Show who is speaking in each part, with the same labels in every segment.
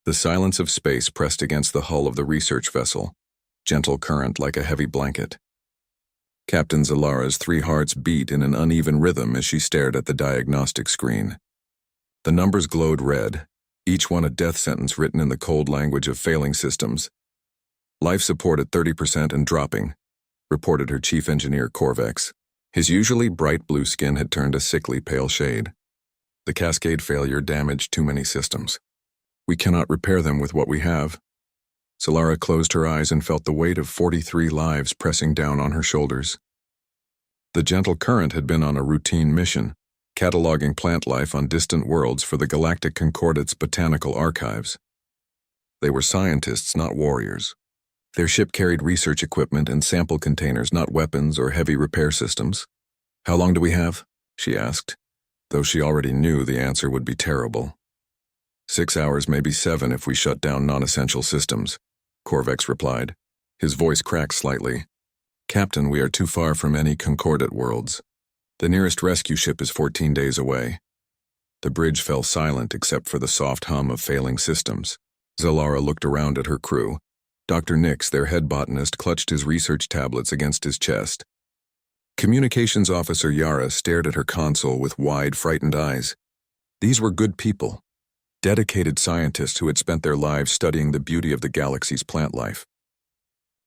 Speaker 1: The silence of space pressed against the hull of the research vessel, gentle current like a heavy blanket. Captain Zalara's 3 hearts beat in an uneven rhythm as she stared at the diagnostic screen. The numbers glowed red, each one a death sentence written in the cold language of failing systems. Life support at 30% and dropping, reported her chief engineer Corvex. His usually bright blue skin had turned a sickly pale shade. The cascade failure damaged too many systems. We cannot repair them with what we have. Zalara closed her eyes and felt the weight of 43 lives pressing down on her shoulders. The gentle current had been on a routine mission, cataloging plant life on distant worlds for the Galactic Concordate's botanical archives. They were scientists, not warriors. Their ship carried research equipment and sample containers, not weapons or heavy repair systems. "How long do we have?" she asked, though she already knew the answer would be terrible. 6 hours, maybe 7 if we shut down non-essential systems, Corvex replied. His voice cracked slightly. "Captain, we are too far from any Concordate worlds. The nearest rescue ship is 14 days away." The bridge fell silent except for the soft hum of failing systems. Zalara looked around at her crew. Dr. Nix, their head botanist, clutched his research tablets against his chest. Communications Officer Yara stared at her console with wide, frightened eyes. These were good people, dedicated scientists who had spent their lives studying the beauty of the galaxy's plant life.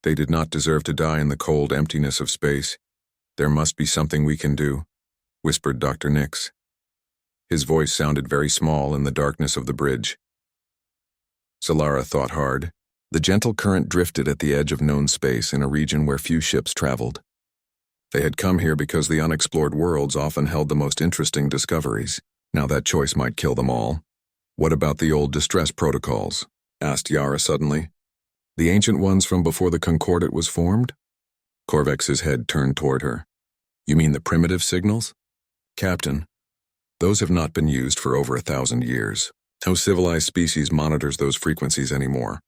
Speaker 1: They did not deserve to die in the cold emptiness of space. "There must be something we can do," whispered Dr. Nix. His voice sounded very small in the darkness of the bridge. Zalara thought hard. The gentle current drifted at the edge of known space in a region where few ships traveled. They had come here because the unexplored worlds often held the most interesting discoveries. Now that choice might kill them all. "What about the old distress protocols?" asked Yara suddenly. "The ancient ones from before the Concordate was formed?" Corvex's head turned toward her. "You mean the primitive signals?" "Captain, those have not been used for over 1,000 years. No civilized species monitors those frequencies anymore."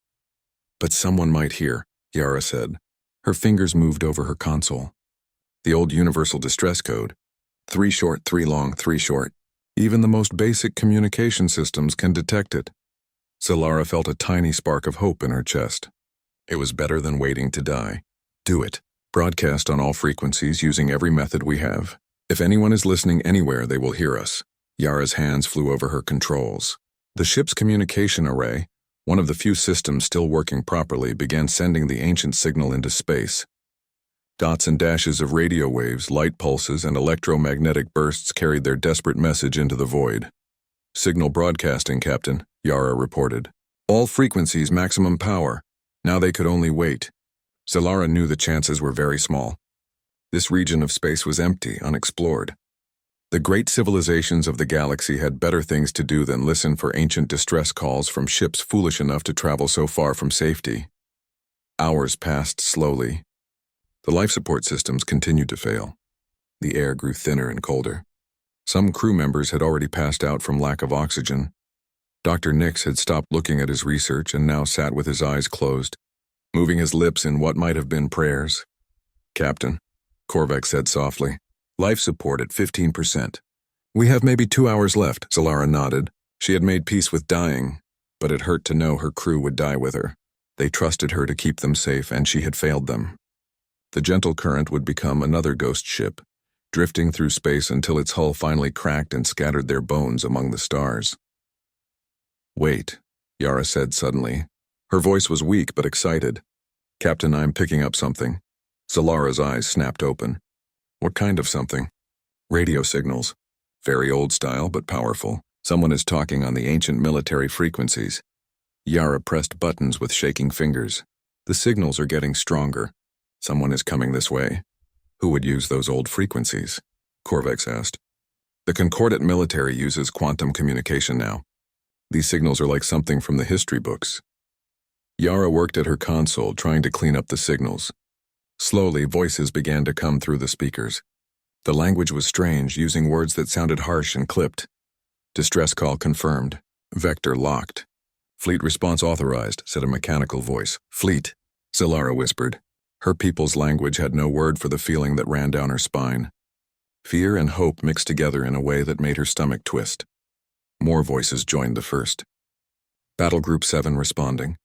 Speaker 1: "But someone might hear," Yara said. Her fingers moved over her console. "The old universal distress code. 3 short, 3 long, 3 short. Even the most basic communication systems can detect it." Zalara felt a tiny spark of hope in her chest. It was better than waiting to die. "Do it. Broadcast on all frequencies using every method we have. If anyone is listening anywhere, they will hear us." Yara's hands flew over her controls. The ship's communication array, one of the few systems still working properly, began sending the ancient signal into space. Dots and dashes of radio waves, light pulses, and electromagnetic bursts carried their desperate message into the void. "Signal broadcasting, Captain," Yara reported. "All frequencies, maximum power." Now they could only wait. Zalara knew the chances were very small. This region of space was empty, unexplored. The great civilizations of the galaxy had better things to do than listen for ancient distress calls from ships foolish enough to travel so far from safety. Hours passed slowly. The life support systems continued to fail. The air grew thinner and colder. Some crew members had already passed out from lack of oxygen. Dr. Nix had stopped looking at his research and now sat with his eyes closed, moving his lips in what might have been prayers. "Captain," Corvex said softly, "life support at 15%. We have maybe 2 hours left." Zalara nodded. She had made peace with dying, but it hurt to know her crew would die with her. They trusted her to keep them safe, and she had failed them. The gentle current would become another ghost ship, drifting through space until its hull finally cracked and scattered their bones among the stars. "Wait," Yara said suddenly. Her voice was weak but excited. "Captain, I'm picking up something." Zalara's eyes snapped open. "What kind of something?" "Radio signals. Very old style but powerful. Someone is talking on the ancient military frequencies." Yara pressed buttons with shaking fingers. "The signals are getting stronger. Someone is coming this way." "Who would use those old frequencies?" Corvex asked. "The Concordate military uses quantum communication now. These signals are like something from the history books." Yara worked at her console, trying to clean up the signals. Slowly, voices began to come through the speakers. The language was strange, using words that sounded harsh and clipped. "Distress call confirmed. Vector locked." "Fleet response authorized," said a mechanical voice. "Fleet," Zalara whispered. Her people's language had no word for the feeling that ran down her spine. Fear and hope mixed together in a way that made her stomach twist. More voices joined the first. Battle Group 7 responding.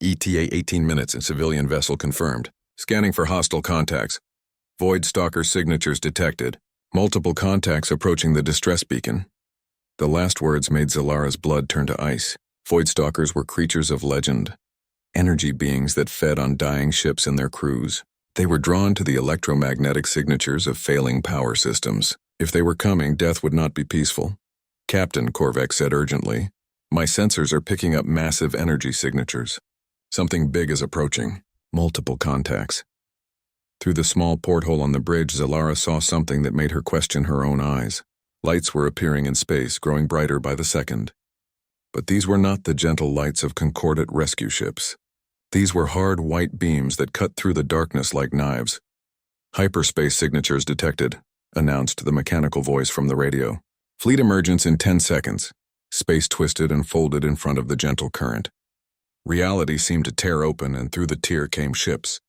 Speaker 1: ETA 18 minutes and civilian vessel confirmed. Scanning for hostile contacts. Void Stalker signatures detected. Multiple contacts approaching the distress beacon. The last words made Zalara's blood turn to ice. Void Stalkers were creatures of legend. Energy beings that fed on dying ships and their crews. They were drawn to the electromagnetic signatures of failing power systems. If they were coming, death would not be peaceful. Captain, Korvac said urgently, my sensors are picking up massive energy signatures. Something big is approaching. Multiple contacts. Through the small porthole on the bridge, Zalara saw something that made her question her own eyes. Lights were appearing in space, growing brighter by the second. But these were not the gentle lights of concordant rescue ships. These were hard white beams that cut through the darkness like knives. Hyperspace signatures detected, announced the mechanical voice from the radio. Fleet emergence in 10 seconds. Space twisted and folded in front of the gentle current. Reality seemed to tear open, and through the tear came ships.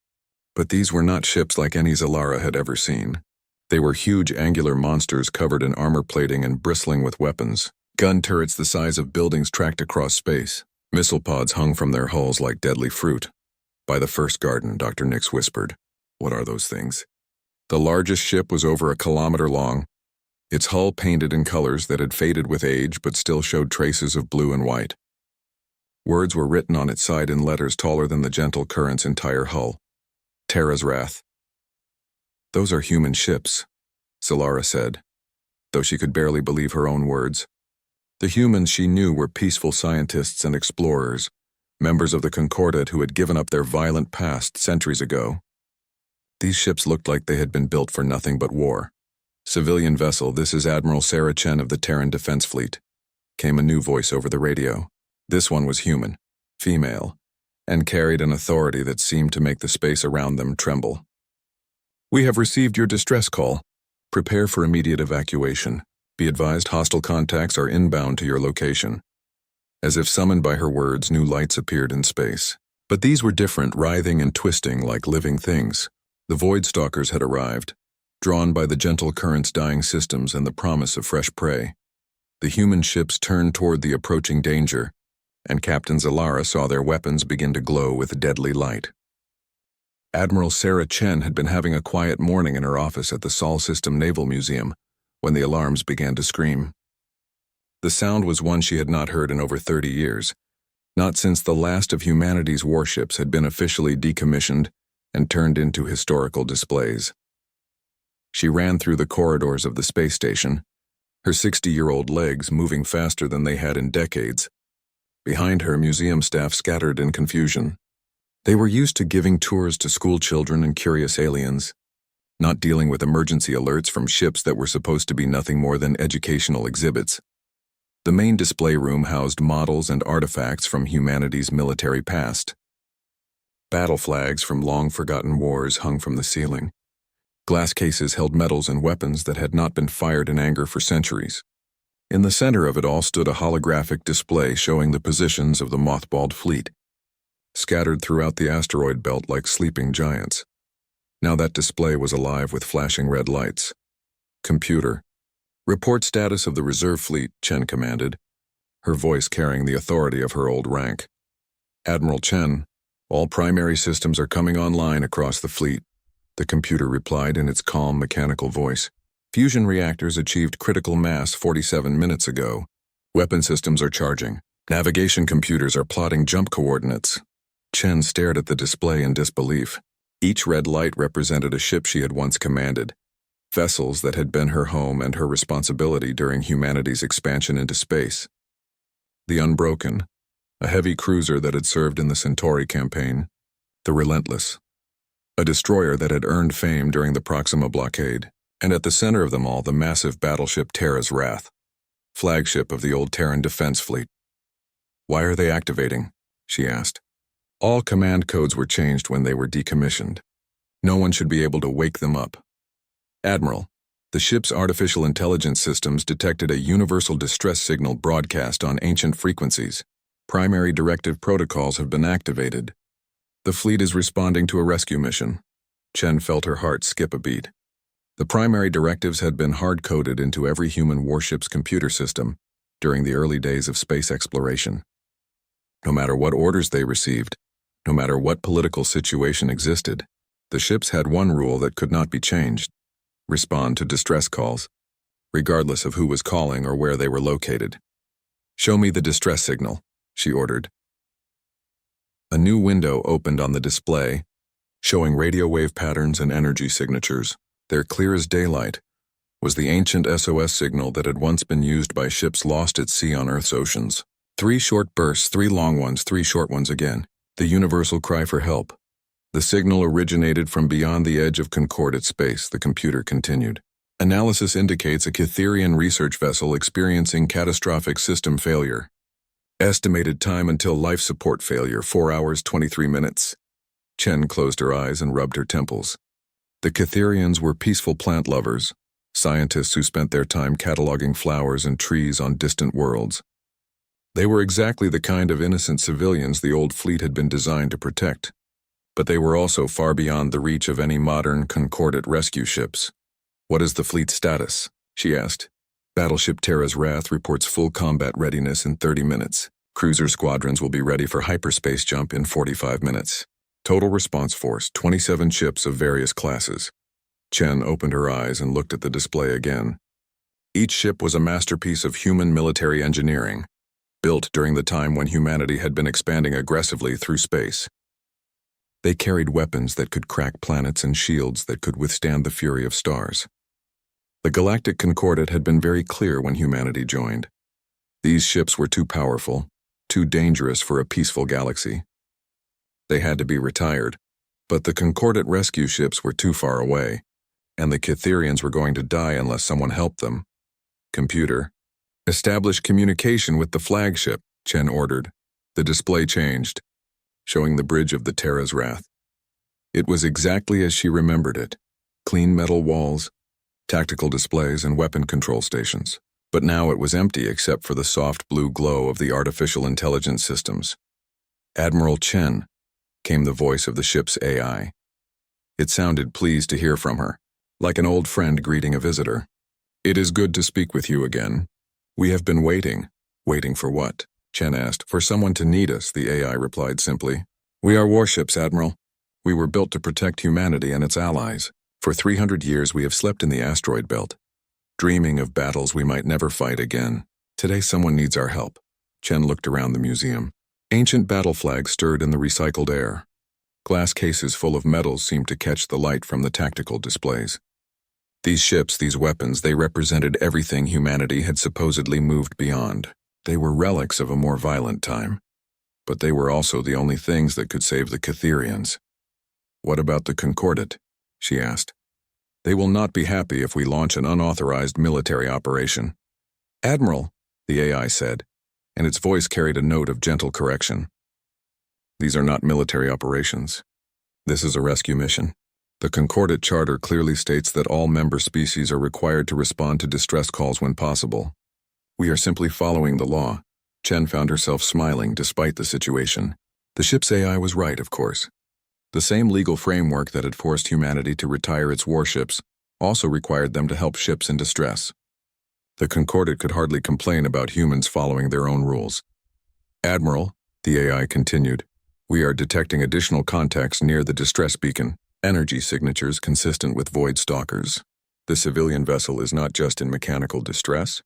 Speaker 1: But these were not ships like any Zalara had ever seen. They were huge angular monsters covered in armor plating and bristling with weapons. Gun turrets the size of buildings tracked across space. Missile pods hung from their hulls like deadly fruit. By the first garden, Dr. Nix whispered, what are those things? The largest ship was over 1 kilometer long, its hull painted in colors that had faded with age but still showed traces of blue and white. Words were written on its side in letters taller than the gentle current's entire hull. Terra's Wrath. Those are human ships, Zalara said, though she could barely believe her own words. The humans she knew were peaceful scientists and explorers, members of the Concordat who had given up their violent past centuries ago. These ships looked like they had been built for nothing but war. Civilian vessel, this is Admiral Sarah Chen of the Terran Defense Fleet, came a new voice over the radio. This one was human, female, and carried an authority that seemed to make the space around them tremble. We have received your distress call. Prepare for immediate evacuation. Be advised hostile contacts are inbound to your location. As if summoned by her words, new lights appeared in space. But these were different, writhing and twisting like living things. The Void Stalkers had arrived, drawn by the gentle current's dying systems and the promise of fresh prey. The human ships turned toward the approaching danger, and Captain Zalara saw their weapons begin to glow with deadly light. Admiral Sarah Chen had been having a quiet morning in her office at the Sol System Naval Museum when the alarms began to scream. The sound was one she had not heard in over 30 years, not since the last of humanity's warships had been officially decommissioned and turned into historical displays. She ran through the corridors of the space station, her 60-year-old legs moving faster than they had in decades. Behind her, museum staff scattered in confusion. They were used to giving tours to school children and curious aliens, not dealing with emergency alerts from ships that were supposed to be nothing more than educational exhibits. The main display room housed models and artifacts from humanity's military past. Battle flags from long-forgotten wars hung from the ceiling. Glass cases held medals and weapons that had not been fired in anger for centuries. In the center of it all stood a holographic display showing the positions of the mothballed fleet, scattered throughout the asteroid belt like sleeping giants. Now that display was alive with flashing red lights. Computer. Report status of the reserve fleet, Chen commanded, her voice carrying the authority of her old rank. Admiral Chen, all primary systems are coming online across the fleet, the computer replied in its calm mechanical voice. Fusion reactors achieved critical mass 47 minutes ago. Weapon systems are charging. Navigation computers are plotting jump coordinates. Chen stared at the display in disbelief. Each red light represented a ship she had once commanded, vessels that had been her home and her responsibility during humanity's expansion into space. The Unbroken, a heavy cruiser that had served in the Centauri campaign. The Relentless, a destroyer that had earned fame during the Proxima blockade. And at the center of them all, the massive battleship Terra's Wrath, flagship of the old Terran Defense Fleet. Why are they activating? She asked. All command codes were changed when they were decommissioned. No one should be able to wake them up. Admiral, the ship's artificial intelligence systems detected a universal distress signal broadcast on ancient frequencies. Primary directive protocols have been activated. The fleet is responding to a rescue mission. Chen felt her heart skip a beat. The primary directives had been hard-coded into every human warship's computer system during the early days of space exploration. No matter what orders they received, no matter what political situation existed, the ships had one rule that could not be changed: respond to distress calls, regardless of who was calling or where they were located. "Show me the distress signal," she ordered. A new window opened on the display, showing radio wave patterns and energy signatures. There, clear as daylight, was the ancient SOS signal that had once been used by ships lost at sea on Earth's oceans. 3 short bursts, 3 long ones, 3 short ones again. The universal cry for help. The signal originated from beyond the edge of concordate space, the computer continued. Analysis indicates a Cytherian research vessel experiencing catastrophic system failure. Estimated time until life support failure, 4 hours, 23 minutes. Chen closed her eyes and rubbed her temples. The Cytherians were peaceful plant lovers, scientists who spent their time cataloging flowers and trees on distant worlds. They were exactly the kind of innocent civilians the old fleet had been designed to protect. But they were also far beyond the reach of any modern concordate rescue ships. "What is the fleet's status?" she asked. "Battleship Terra's Wrath reports full combat readiness in 30 minutes. Cruiser squadrons will be ready for hyperspace jump in 45 minutes. Total response force, 27 ships of various classes." Chen opened her eyes and looked at the display again. Each ship was a masterpiece of human military engineering, built during the time when humanity had been expanding aggressively through space. They carried weapons that could crack planets and shields that could withstand the fury of stars. The Galactic Concordate had been very clear when humanity joined. These ships were too powerful, too dangerous for a peaceful galaxy. They had to be retired, but the Concordate rescue ships were too far away, and the Cytherians were going to die unless someone helped them. "Computer, establish communication with the flagship," Chen ordered. The display changed, showing the bridge of the Terra's Wrath. It was exactly as she remembered it: clean metal walls, tactical displays, and weapon control stations. But now it was empty except for the soft blue glow of the artificial intelligence systems. "Admiral Chen," came the voice of the ship's AI. It sounded pleased to hear from her, like an old friend greeting a visitor. "It is good to speak with you again. We have been waiting." "Waiting for what?" Chen asked. "For someone to need us," the AI replied simply. "We are warships, Admiral. We were built to protect humanity and its allies. For 300 years we have slept in the asteroid belt, dreaming of battles we might never fight again. Today someone needs our help." Chen looked around the museum. Ancient battle flags stirred in the recycled air. Glass cases full of metals seemed to catch the light from the tactical displays. These ships, these weapons, they represented everything humanity had supposedly moved beyond. They were relics of a more violent time. But they were also the only things that could save the Cytherians. "What about the Concordate?" she asked. "They will not be happy if we launch an unauthorized military operation." "Admiral," the AI said, and its voice carried a note of gentle correction. "These are not military operations. This is a rescue mission. The Concordate Charter clearly states that all member species are required to respond to distress calls when possible. We are simply following the law." Chen found herself smiling despite the situation. The ship's AI was right, of course. The same legal framework that had forced humanity to retire its warships also required them to help ships in distress. The Concordate could hardly complain about humans following their own rules. "Admiral," the AI continued, "we are detecting additional contacts near the distress beacon, energy signatures consistent with void stalkers. The civilian vessel is not just in mechanical distress.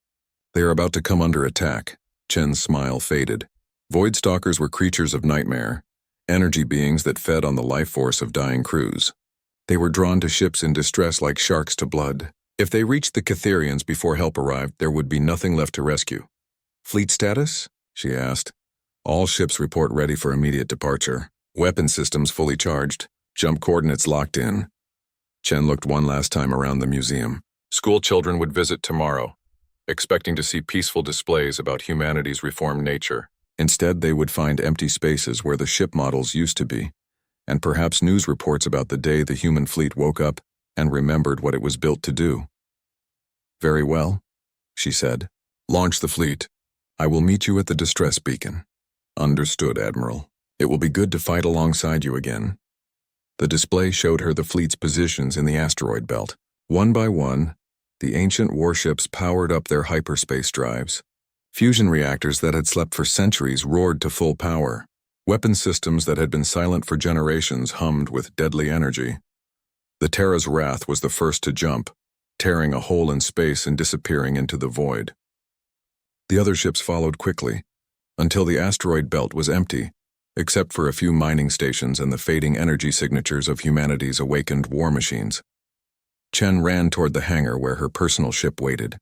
Speaker 1: They are about to come under attack." Chen's smile faded. Void stalkers were creatures of nightmare, energy beings that fed on the life force of dying crews. They were drawn to ships in distress like sharks to blood. If they reached the Cytherians before help arrived, there would be nothing left to rescue. "Fleet status?" she asked. "All ships report ready for immediate departure. Weapon systems fully charged. Jump coordinates locked in." Chen looked one last time around the museum. School children would visit tomorrow, expecting to see peaceful displays about humanity's reformed nature. Instead, they would find empty spaces where the ship models used to be, and perhaps news reports about the day the human fleet woke up and remembered what it was built to do. "Very well," she said. "Launch the fleet. I will meet you at the distress beacon." "Understood, Admiral. It will be good to fight alongside you again." The display showed her the fleet's positions in the asteroid belt. One by one, the ancient warships powered up their hyperspace drives. Fusion reactors that had slept for centuries roared to full power. Weapon systems that had been silent for generations hummed with deadly energy. The Terra's wrath was the first to jump, tearing a hole in space and disappearing into the void. The other ships followed quickly, until the asteroid belt was empty, except for a few mining stations and the fading energy signatures of humanity's awakened war machines. Chen ran toward the hangar where her personal ship waited.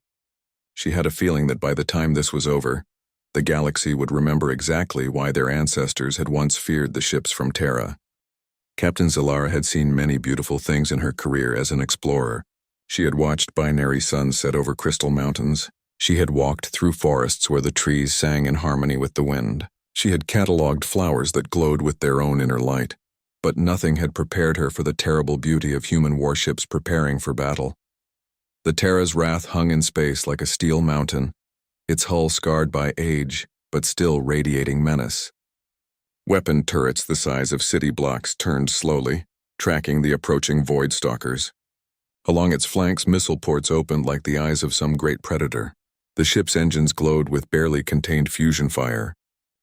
Speaker 1: She had a feeling that by the time this was over, the galaxy would remember exactly why their ancestors had once feared the ships from Terra. Captain Zalara had seen many beautiful things in her career as an explorer. She had watched binary suns set over crystal mountains. She had walked through forests where the trees sang in harmony with the wind. She had catalogued flowers that glowed with their own inner light. But nothing had prepared her for the terrible beauty of human warships preparing for battle. The Terra's wrath hung in space like a steel mountain, its hull scarred by age, but still radiating menace. Weapon turrets the size of city blocks turned slowly, tracking the approaching void stalkers. Along its flanks, missile ports opened like the eyes of some great predator. The ship's engines glowed with barely contained fusion fire,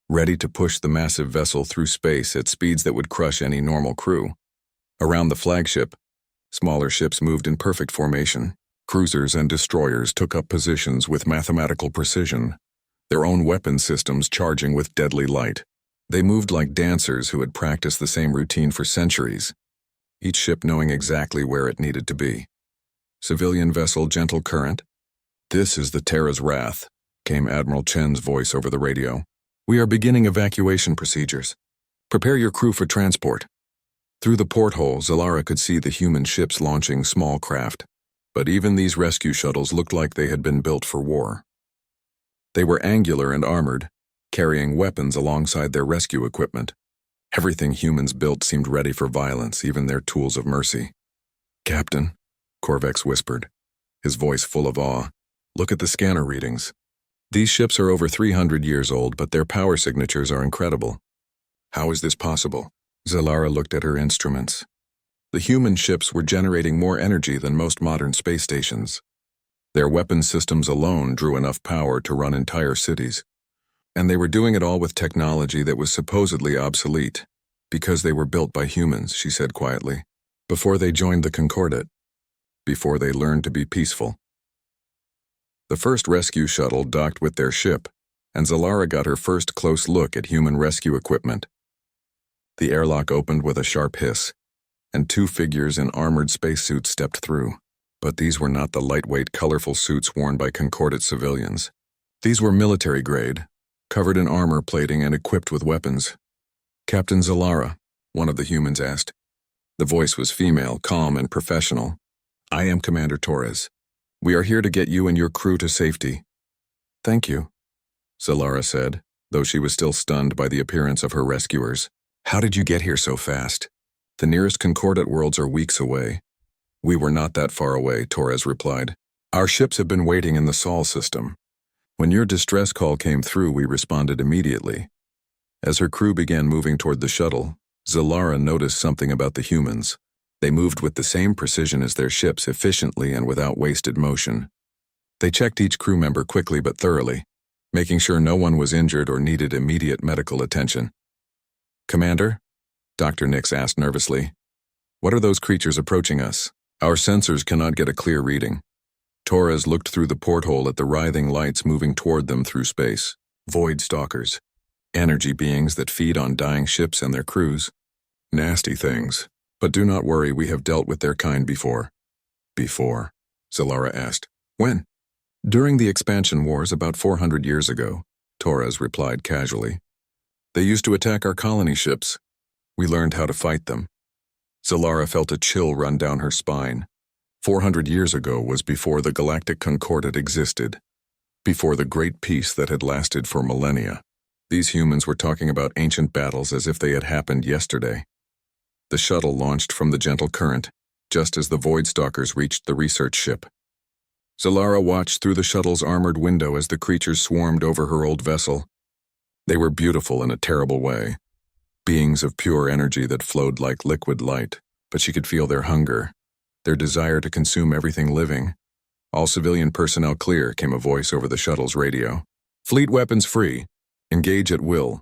Speaker 1: ready to push the massive vessel through space at speeds that would crush any normal crew. Around the flagship, smaller ships moved in perfect formation. Cruisers and destroyers took up positions with mathematical precision, their own weapon systems charging with deadly light. They moved like dancers who had practiced the same routine for centuries, each ship knowing exactly where it needed to be. Civilian vessel Gentle Current. "This is the Terra's wrath," came Admiral Chen's voice over the radio. "We are beginning evacuation procedures. Prepare your crew for transport." Through the porthole, Zalara could see the human ships launching small craft. But even these rescue shuttles looked like they had been built for war. They were angular and armored, carrying weapons alongside their rescue equipment. Everything humans built seemed ready for violence, even their tools of mercy. "Captain," Corvex whispered, his voice full of awe, "look at the scanner readings. These ships are over 300 years old, but their power signatures are incredible." "How is this possible?" Zalara looked at her instruments. The human ships were generating more energy than most modern space stations. Their weapon systems alone drew enough power to run entire cities. And they were doing it all with technology that was supposedly obsolete, because they were built by humans, she said quietly, before they joined the Concordat, before they learned to be peaceful. The first rescue shuttle docked with their ship, and Zalara got her first close look at human rescue equipment. The airlock opened with a sharp hiss, and two figures in armored spacesuits stepped through. But these were not the lightweight, colorful suits worn by Concordat civilians. These were military-grade, covered in armor plating and equipped with weapons. "Captain Zalara," one of the humans asked. The voice was female, calm and professional. "I am Commander Torres. We are here to get you and your crew to safety." "Thank you," Zalara said, though she was still stunned by the appearance of her rescuers. "How did you get here so fast? The nearest Concordat worlds are weeks away." "We were not that far away," Torres replied. "Our ships have been waiting in the Sol system. When your distress call came through, we responded immediately." As her crew began moving toward the shuttle, Zalara noticed something about the humans. They moved with the same precision as their ships, efficiently and without wasted motion. They checked each crew member quickly but thoroughly, making sure no one was injured or needed immediate medical attention. "Commander?" Dr. Nix asked nervously. "What are those creatures approaching us? Our sensors cannot get a clear reading." Torres looked through the porthole at the writhing lights moving toward them through space. "Void stalkers. Energy beings that feed on dying ships and their crews. Nasty things. But do not worry, we have dealt with their kind before." "Before?" Zalara asked. "When?" "During the expansion wars about 400 years ago," Torres replied casually. "They used to attack our colony ships. We learned how to fight them." Zalara felt a chill run down her spine. 400 years ago was before the Galactic Concordat existed, before the great peace that had lasted for millennia. These humans were talking about ancient battles as if they had happened yesterday. The shuttle launched from the Gentle Current, just as the Void Stalkers reached the research ship. Zalara watched through the shuttle's armored window as the creatures swarmed over her old vessel. They were beautiful in a terrible way. Beings of pure energy that flowed like liquid light, but she could feel their hunger, their desire to consume everything living. "All civilian personnel clear," came a voice over the shuttle's radio. Fleet weapons free. Engage at will.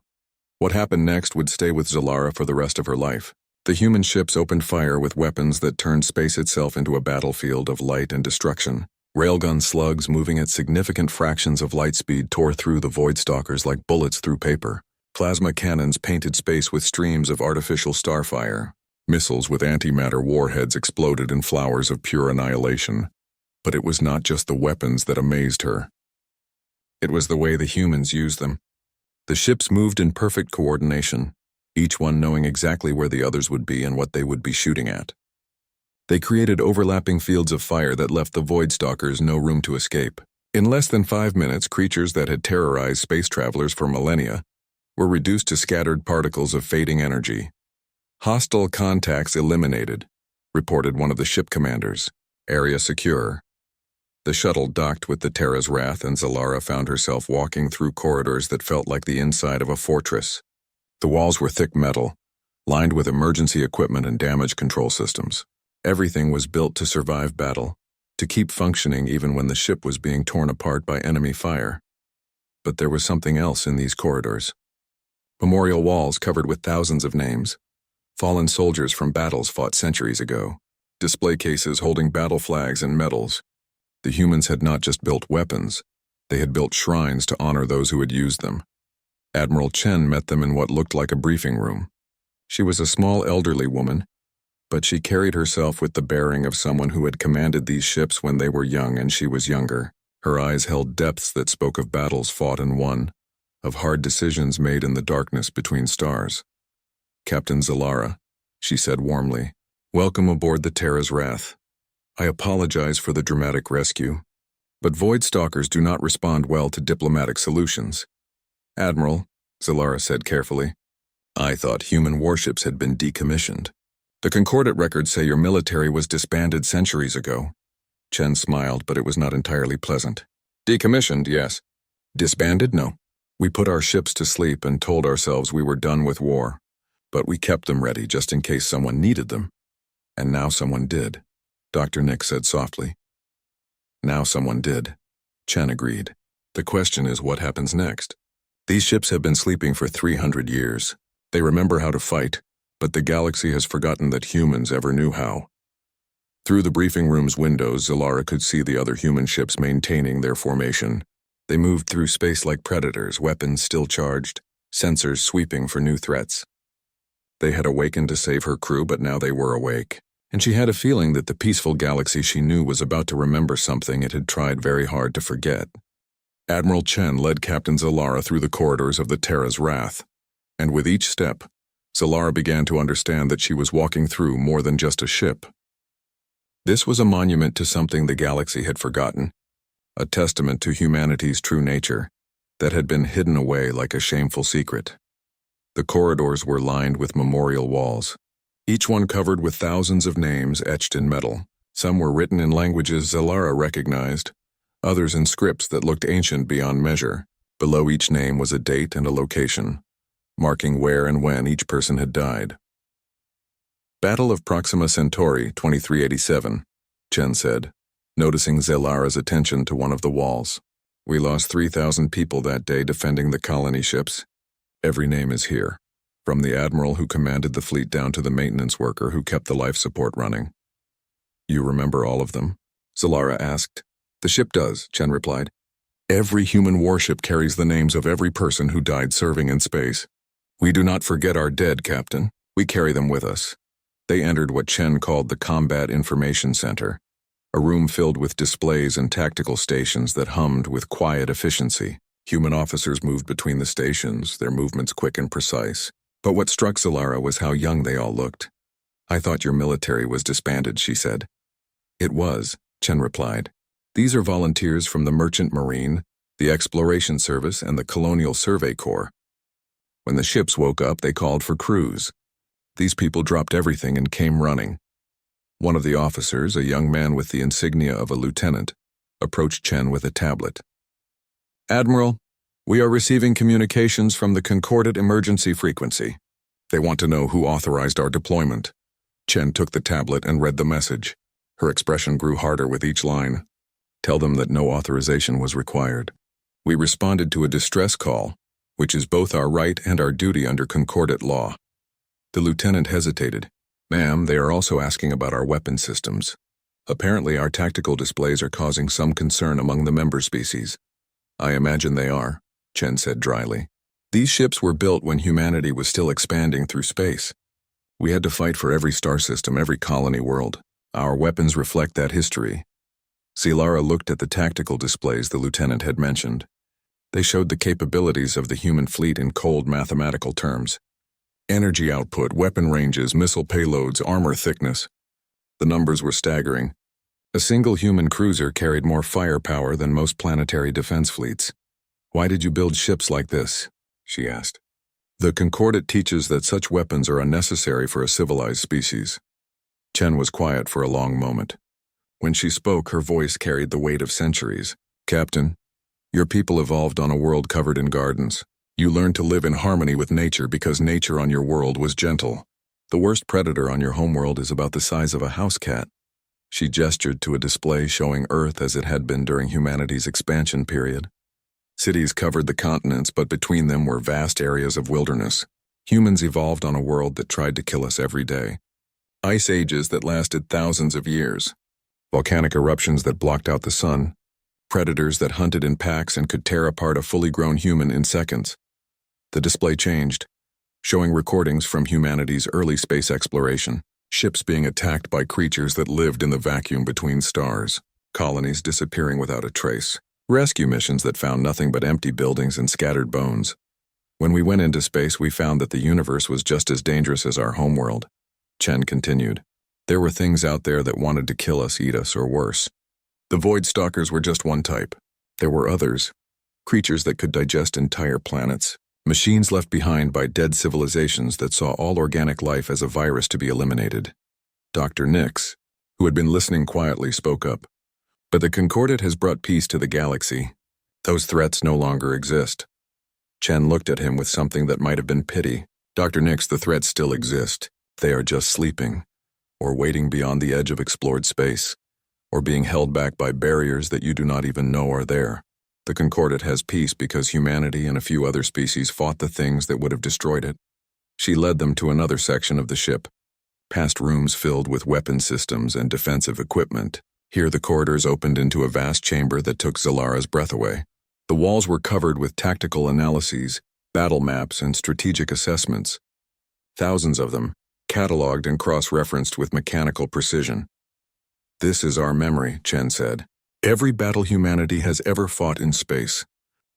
Speaker 1: What happened next would stay with Zalara for the rest of her life. The human ships opened fire with weapons that turned space itself into a battlefield of light and destruction. Railgun slugs moving at significant fractions of light speed tore through the Void Stalkers like bullets through paper. Plasma cannons painted space with streams of artificial starfire. Missiles with antimatter warheads exploded in flowers of pure annihilation. But it was not just the weapons that amazed her. It was the way the humans used them. The ships moved in perfect coordination, each one knowing exactly where the others would be and what they would be shooting at. They created overlapping fields of fire that left the Void Stalkers no room to escape. In less than 5 minutes, creatures that had terrorized space travelers for millennia were reduced to scattered particles of fading energy. Hostile contacts eliminated, reported one of the ship commanders. Area secure. The shuttle docked with the Terra's Wrath, and Zalara found herself walking through corridors that felt like the inside of a fortress. The walls were thick metal, lined with emergency equipment and damage control systems. Everything was built to survive battle, to keep functioning even when the ship was being torn apart by enemy fire. But there was something else in these corridors. Memorial walls covered with thousands of names. Fallen soldiers from battles fought centuries ago. Display cases holding battle flags and medals. The humans had not just built weapons, they had built shrines to honor those who had used them. Admiral Chen met them in what looked like a briefing room. She was a small elderly woman, but she carried herself with the bearing of someone who had commanded these ships when they were young and she was younger. Her eyes held depths that spoke of battles fought and won, of hard decisions made in the darkness between stars. "Captain Zalara," she said warmly, "welcome aboard the Terra's Wrath. I apologize for the dramatic rescue, but Void Stalkers do not respond well to diplomatic solutions." "Admiral," Zalara said carefully, "I thought human warships had been decommissioned. The Concordat records say your military was disbanded centuries ago." Chen smiled, but it was not entirely pleasant. "Decommissioned, yes. Disbanded, no. We put our ships to sleep and told ourselves we were done with war, but we kept them ready just in case someone needed them. And now someone did," Dr. Nick said softly. "Now someone did," Chen agreed. "The question is what happens next? These ships have been sleeping for 300 years. They remember how to fight, but the galaxy has forgotten that humans ever knew how." Through the briefing room's windows, Zalara could see the other human ships maintaining their formation. They moved through space like predators, weapons still charged, sensors sweeping for new threats. They had awakened to save her crew, but now they were awake. And she had a feeling that the peaceful galaxy she knew was about to remember something it had tried very hard to forget. Admiral Chen led Captain Zalara through the corridors of the Terra's Wrath, and with each step, Zalara began to understand that she was walking through more than just a ship. This was a monument to something the galaxy had forgotten, a testament to humanity's true nature that had been hidden away like a shameful secret. The corridors were lined with memorial walls, each one covered with thousands of names etched in metal. Some were written in languages Zalara recognized, others in scripts that looked ancient beyond measure. Below each name was a date and a location, marking where and when each person had died. "Battle of Proxima Centauri, 2387, Chen said, noticing Zalara's attention to one of the walls. "We lost 3,000 people that day defending the colony ships. Every name is here, from the admiral who commanded the fleet down to the maintenance worker who kept the life support running." "You remember all of them?" Zalara asked. "The ship does," Chen replied. "Every human warship carries the names of every person who died serving in space. We do not forget our dead, Captain. We carry them with us." They entered what Chen called the Combat Information Center, a room filled with displays and tactical stations that hummed with quiet efficiency. Human officers moved between the stations, their movements quick and precise. But what struck Zalara was how young they all looked. "I thought your military was disbanded," she said. "It was," Chen replied. "These are volunteers from the Merchant Marine, the Exploration Service, and the Colonial Survey Corps. When the ships woke up, they called for crews. These people dropped everything and came running." One of the officers, a young man with the insignia of a lieutenant, approached Chen with a tablet. "Admiral, we are receiving communications from the Concordat emergency frequency. They want to know who authorized our deployment." Chen took the tablet and read the message. Her expression grew harder with each line. "Tell them that no authorization was required. We responded to a distress call, which is both our right and our duty under concordate law. The lieutenant hesitated. Ma'am, they are also asking about our weapon systems. Apparently our tactical displays are causing some concern among the member species. I imagine they are, Chen said dryly. These ships were built when humanity was still expanding through space. We had to fight for every star system, every colony world. Our weapons reflect that history. Zilara looked at the tactical displays the lieutenant had mentioned. They showed the capabilities of the human fleet in cold mathematical terms. Energy output, weapon ranges, missile payloads, armor thickness. The numbers were staggering. A single human cruiser carried more firepower than most planetary defense fleets. Why did you build ships like this? She asked. The concordate teaches that such weapons are unnecessary for a civilized species. Chen was quiet for a long moment. When she spoke, her voice carried the weight of centuries. Captain, your people evolved on a world covered in gardens. You learned to live in harmony with nature because nature on your world was gentle. The worst predator on your homeworld is about the size of a house cat. She gestured to a display showing Earth as it had been during humanity's expansion period. Cities covered the continents, but between them were vast areas of wilderness. Humans evolved on a world that tried to kill us every day. Ice ages that lasted thousands of years. Volcanic eruptions that blocked out the sun. Predators that hunted in packs and could tear apart a fully grown human in seconds. The display changed, showing recordings from humanity's early space exploration, ships being attacked by creatures that lived in the vacuum between stars, colonies disappearing without a trace, rescue missions that found nothing but empty buildings and scattered bones. When we went into space, we found that the universe was just as dangerous as our homeworld. Chen continued. There were things out there that wanted to kill us, eat us, or worse. The Void Stalkers were just one type. There were others, creatures that could digest entire planets. Machines left behind by dead civilizations that saw all organic life as a virus to be eliminated. Dr. Nix, who had been listening quietly, spoke up. But the Concordate has brought peace to the galaxy. Those threats no longer exist. Chen looked at him with something that might have been pity. Dr. Nix, the threats still exist. They are just sleeping, or waiting beyond the edge of explored space, or being held back by barriers that you do not even know are there. The Concordate has peace because humanity and a few other species fought the things that would have destroyed it. She led them to another section of the ship, past rooms filled with weapon systems and defensive equipment. Here the corridors opened into a vast chamber that took Zalara's breath away. The walls were covered with tactical analyses, battle maps, and strategic assessments. Thousands of them, cataloged and cross-referenced with mechanical precision. This is our memory, Chen said. Every battle humanity has ever fought in space.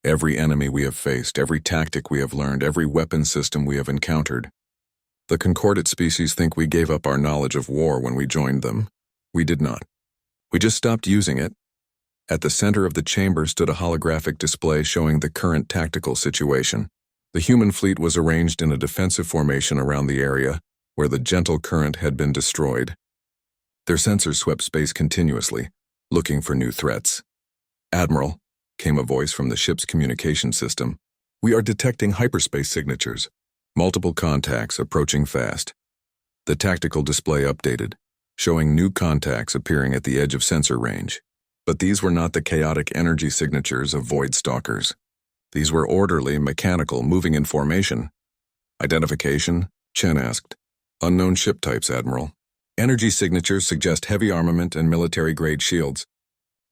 Speaker 1: Every enemy we have faced, every tactic we have learned, every weapon system we have encountered. The Concordate species think we gave up our knowledge of war when we joined them. We did not. We just stopped using it. At the center of the chamber stood a holographic display showing the current tactical situation. The human fleet was arranged in a defensive formation around the area where the gentle current had been destroyed. Their sensors swept space continuously, looking for new threats. Admiral, came a voice from the ship's communication system. We are detecting hyperspace signatures. Multiple contacts approaching fast. The tactical display updated, showing new contacts appearing at the edge of sensor range. But these were not the chaotic energy signatures of Void Stalkers. These were orderly, mechanical, moving in formation. Identification? Chen asked. Unknown ship types, Admiral. Energy signatures suggest heavy armament and military-grade shields.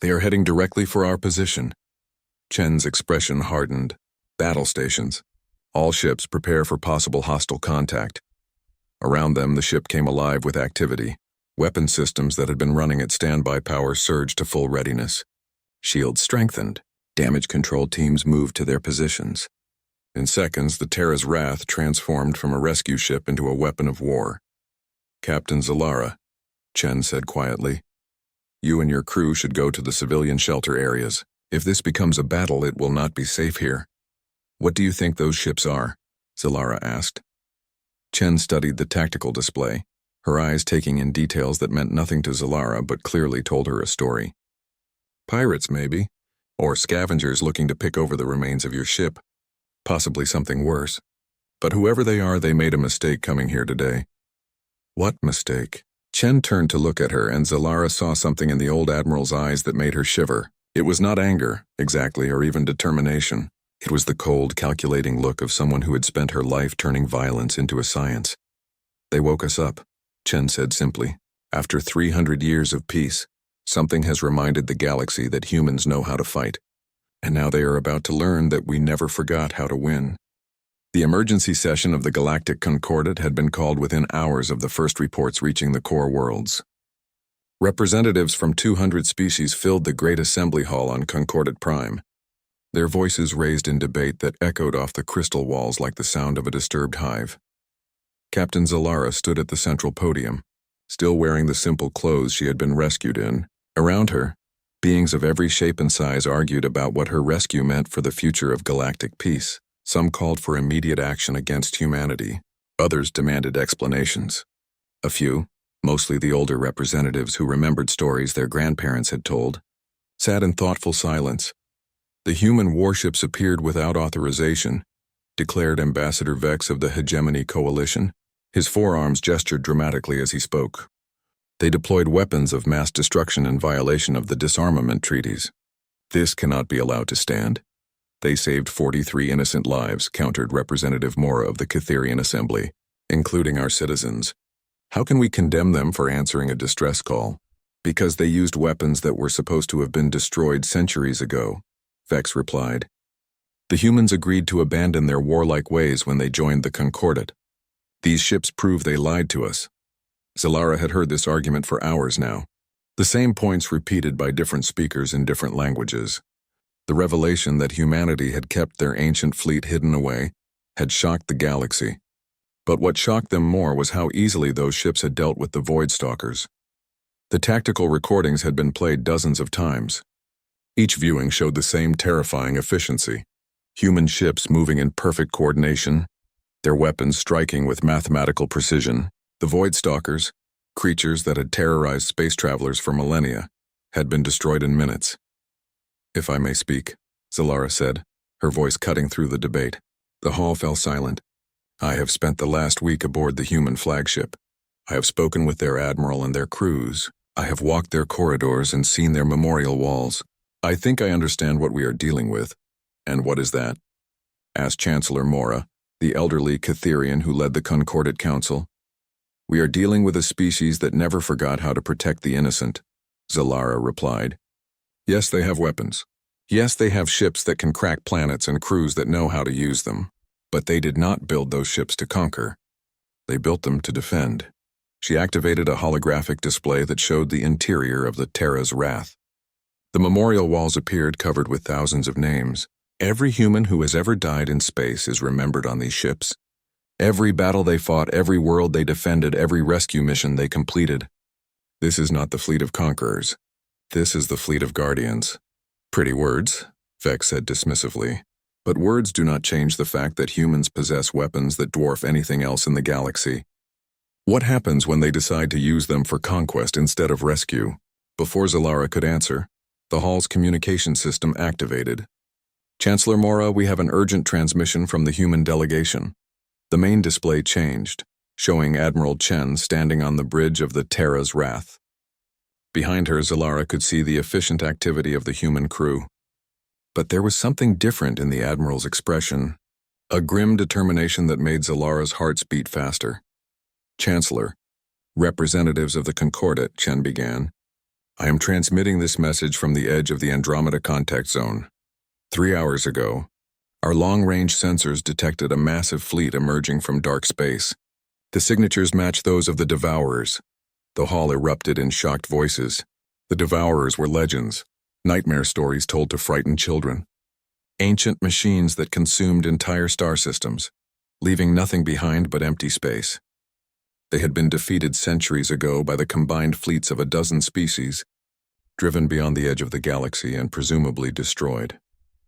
Speaker 1: They are heading directly for our position. Chen's expression hardened. Battle stations. All ships prepare for possible hostile contact. Around them, the ship came alive with activity. Weapon systems that had been running at standby power surged to full readiness. Shields strengthened. Damage control teams moved to their positions. In seconds, the Terra's Wrath transformed from a rescue ship into a weapon of war. Captain Zilara, Chen said quietly, you and your crew should go to the civilian shelter areas. If this becomes a battle, it will not be safe here. What do you think those ships are? Zilara asked. Chen studied the tactical display, her eyes taking in details that meant nothing to Zilara but clearly told her a story. Pirates, maybe, or scavengers looking to pick over the remains of your ship. Possibly something worse. But whoever they are, they made a mistake coming here today. What mistake? Chen turned to look at her, and Zilara saw something in the old admiral's eyes that made her shiver. It was not anger, exactly, or even determination. It was the cold, calculating look of someone who had spent her life turning violence into a science. They woke us up, Chen said simply. After 300 years of peace, something has reminded the galaxy that humans know how to fight. And now they are about to learn that we never forgot how to win. The emergency session of the Galactic Concordat had been called within hours of the first reports reaching the core worlds. Representatives from 200 species filled the Great Assembly Hall on Concordat Prime, their voices raised in debate that echoed off the crystal walls like the sound of a disturbed hive. Captain Zalara stood at the central podium, still wearing the simple clothes she had been rescued in. Around her, beings of every shape and size argued about what her rescue meant for the future of galactic peace. Some called for immediate action against humanity. Others demanded explanations. A few, mostly the older representatives who remembered stories their grandparents had told, sat in thoughtful silence. The human warships appeared without authorization, declared Ambassador Vex of the Hegemony Coalition. His forearms gestured dramatically as he spoke. They deployed weapons of mass destruction in violation of the disarmament treaties. This cannot be allowed to stand. They saved 43 innocent lives, countered Representative Mora of the Catherian Assembly, including our citizens. How can we condemn them for answering a distress call? Because they used weapons that were supposed to have been destroyed centuries ago, Vex replied. The humans agreed to abandon their warlike ways when they joined the Concordat. These ships prove they lied to us. Zalara had heard this argument for hours now. The same points repeated by different speakers in different languages. The revelation that humanity had kept their ancient fleet hidden away had shocked the galaxy. But what shocked them more was how easily those ships had dealt with the Void Stalkers. The tactical recordings had been played dozens of times. Each viewing showed the same terrifying efficiency. Human ships moving in perfect coordination, their weapons striking with mathematical precision. The Void Stalkers, creatures that had terrorized space travelers for millennia, had been destroyed in minutes. If I may speak, Zalara said, her voice cutting through the debate. The hall fell silent. I have spent the last week aboard the human flagship. I have spoken with their admiral and their crews. I have walked their corridors and seen their memorial walls. I think I understand what we are dealing with. And what is that? Asked Chancellor Mora, the elderly Catherian who led the Concordat Council. We are dealing with a species that never forgot how to protect the innocent, Zalara replied. Yes, they have weapons. Yes, they have ships that can crack planets and crews that know how to use them. But they did not build those ships to conquer. They built them to defend. She activated a holographic display that showed the interior of the Terra's Wrath. The memorial walls appeared covered with thousands of names. Every human who has ever died in space is remembered on these ships. Every battle they fought, every world they defended, every rescue mission they completed. This is not the fleet of conquerors. This is the fleet of guardians. Pretty words, Vex said dismissively. But words do not change the fact that humans possess weapons that dwarf anything else in the galaxy. What happens when they decide to use them for conquest instead of rescue? Before Zalara could answer, the hall's communication system activated. Chancellor Mora, we have an urgent transmission from the human delegation. The main display changed, showing Admiral Chen standing on the bridge of the Terra's Wrath. Behind her, Zalara could see the efficient activity of the human crew. But there was something different in the Admiral's expression, a grim determination that made Zalara's hearts beat faster. Chancellor, representatives of the Concordat, Chen began. I am transmitting this message from the edge of the Andromeda contact zone. 3 hours ago, our long-range sensors detected a massive fleet emerging from dark space. The signatures match those of the Devourers. The hall erupted in shocked voices. The Devourers were legends, nightmare stories told to frighten children. Ancient machines that consumed entire star systems, leaving nothing behind but empty space. They had been defeated centuries ago by the combined fleets of a dozen species, driven beyond the edge of the galaxy and presumably destroyed.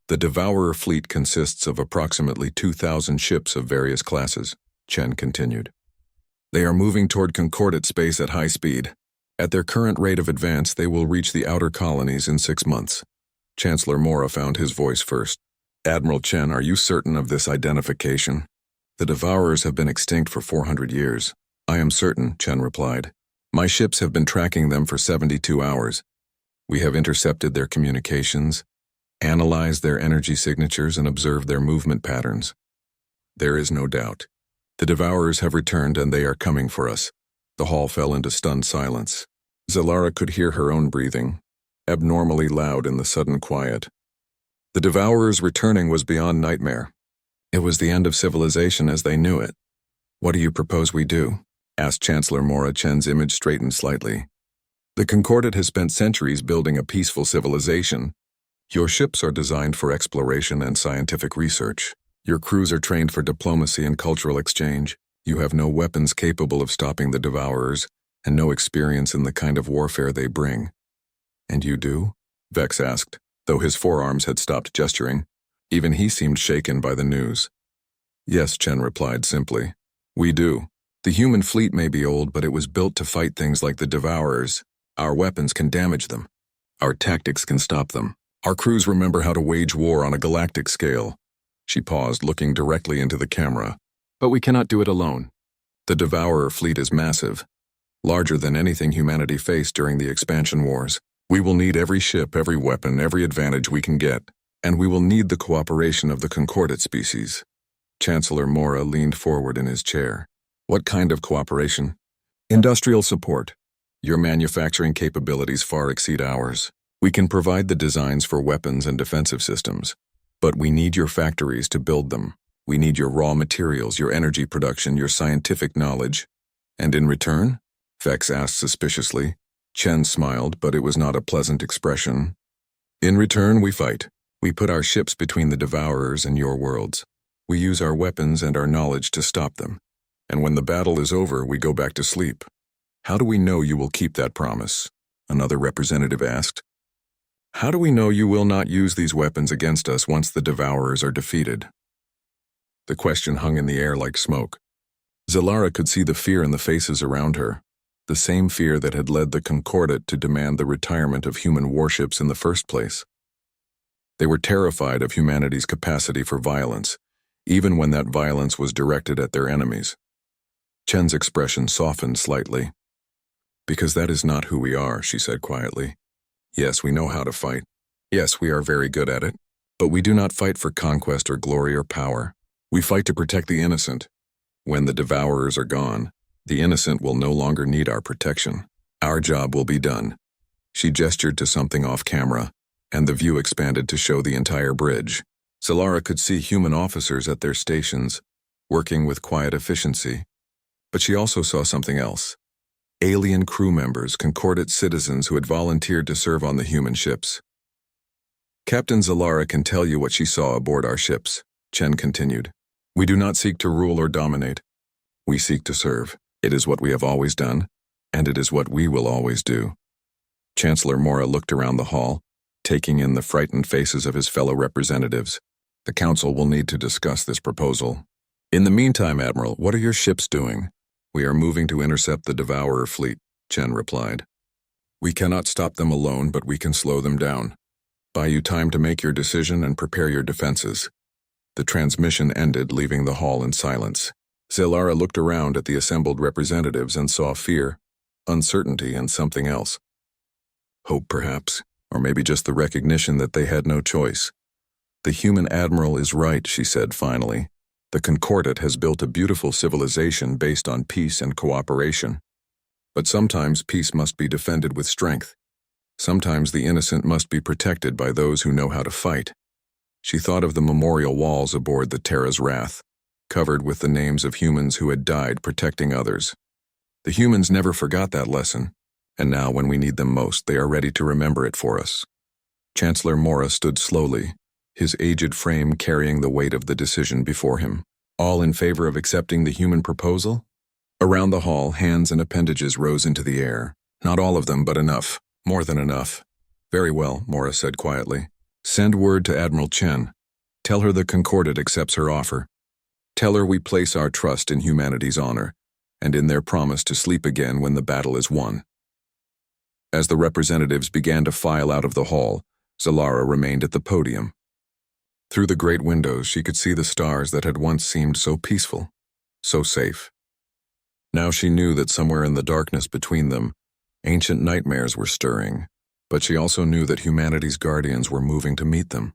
Speaker 1: The Devourer fleet consists of approximately 2,000 ships of various classes, Chen continued. They are moving toward Concordat space at high speed. At their current rate of advance, they will reach the outer colonies in 6 months. Chancellor Mora found his voice first. Admiral Chen, are you certain of this identification? The Devourers have been extinct for 400 years. I am certain, Chen replied. My ships have been tracking them for 72 hours. We have intercepted their communications, analyzed their energy signatures, and observed their movement patterns. There is no doubt. The Devourers have returned and they are coming for us. The hall fell into stunned silence. Zalara could hear her own breathing, abnormally loud in the sudden quiet. The Devourers returning was beyond nightmare. It was the end of civilization as they knew it. "What do you propose we do?" asked Chancellor Mora. Chen's image straightened slightly. "The Concordat has spent centuries building a peaceful civilization. Your ships are designed for exploration and scientific research. Your crews are trained for diplomacy and cultural exchange. You have no weapons capable of stopping the Devourers, and no experience in the kind of warfare they bring." "And you do?" Vex asked, though his forearms had stopped gesturing. Even he seemed shaken by the news. "Yes," Chen replied simply. "We do. The human fleet may be old, but it was built to fight things like the Devourers. Our weapons can damage them. Our tactics can stop them. Our crews remember how to wage war on a galactic scale." She paused, looking directly into the camera. "But we cannot do it alone. The Devourer fleet is massive, larger than anything humanity faced during the expansion wars. We will need every ship, every weapon, every advantage we can get, and we will need the cooperation of the Concordat species." Chancellor Mora leaned forward in his chair. "What kind of cooperation?" "Industrial support. Your manufacturing capabilities far exceed ours. We can provide the designs for weapons and defensive systems, but we need your factories to build them. We need your raw materials, your energy production, your scientific knowledge." "And in return?" Vex asked suspiciously. Chen smiled, but it was not a pleasant expression. "In return, we fight. We put our ships between the Devourers and your worlds. We use our weapons and our knowledge to stop them. And when the battle is over, we go back to sleep." "How do we know you will keep that promise?" another representative asked. "How do we know you will not use these weapons against us once the Devourers are defeated?" The question hung in the air like smoke. Zalara could see the fear in the faces around her, the same fear that had led the Concordat to demand the retirement of human warships in the first place. They were terrified of humanity's capacity for violence, even when that violence was directed at their enemies. Chen's expression softened slightly. "Because that is not who we are," she said quietly. "Yes, we know how to fight. Yes, we are very good at it. But we do not fight for conquest or glory or power. We fight to protect the innocent. When the Devourers are gone, the innocent will no longer need our protection. Our job will be done." She gestured to something off camera, and the view expanded to show the entire bridge. Zalara could see human officers at their stations, working with quiet efficiency. But she also saw something else. Alien crew members, Concordat citizens who had volunteered to serve on the human ships. "Captain Zalara can tell you what she saw aboard our ships," Chen continued. "We do not seek to rule or dominate. We seek to serve. It is what we have always done, and it is what we will always do." Chancellor Mora looked around the hall, taking in the frightened faces of his fellow representatives. "The Council will need to discuss this proposal. In the meantime, Admiral, what are your ships doing?" "We are moving to intercept the Devourer fleet," Chen replied. "We cannot stop them alone, but we can slow them down. Buy you time to make your decision and prepare your defenses." The transmission ended, leaving the hall in silence. Zalara looked around at the assembled representatives and saw fear, uncertainty, and something else. Hope, perhaps, or maybe just the recognition that they had no choice. "The human admiral is right," she said finally. "The Concordat has built a beautiful civilization based on peace and cooperation. But sometimes peace must be defended with strength. Sometimes the innocent must be protected by those who know how to fight." She thought of the memorial walls aboard the Terra's Wrath, covered with the names of humans who had died protecting others. The humans never forgot that lesson, and now when we need them most, they are ready to remember it for us. Chancellor Mora stood slowly, his aged frame carrying the weight of the decision before him. "All in favor of accepting the human proposal?" Around the hall, hands and appendages rose into the air. "Not all of them, but enough. More than enough." "Very well," Mora said quietly. "Send word to Admiral Chen. Tell her the Concordat accepts her offer. Tell her we place our trust in humanity's honor, and in their promise to sleep again when the battle is won." As the representatives began to file out of the hall, Zalara remained at the podium. Through the great windows, she could see the stars that had once seemed so peaceful, so safe. Now she knew that somewhere in the darkness between them, ancient nightmares were stirring, But she also knew that humanity's guardians were moving to meet them.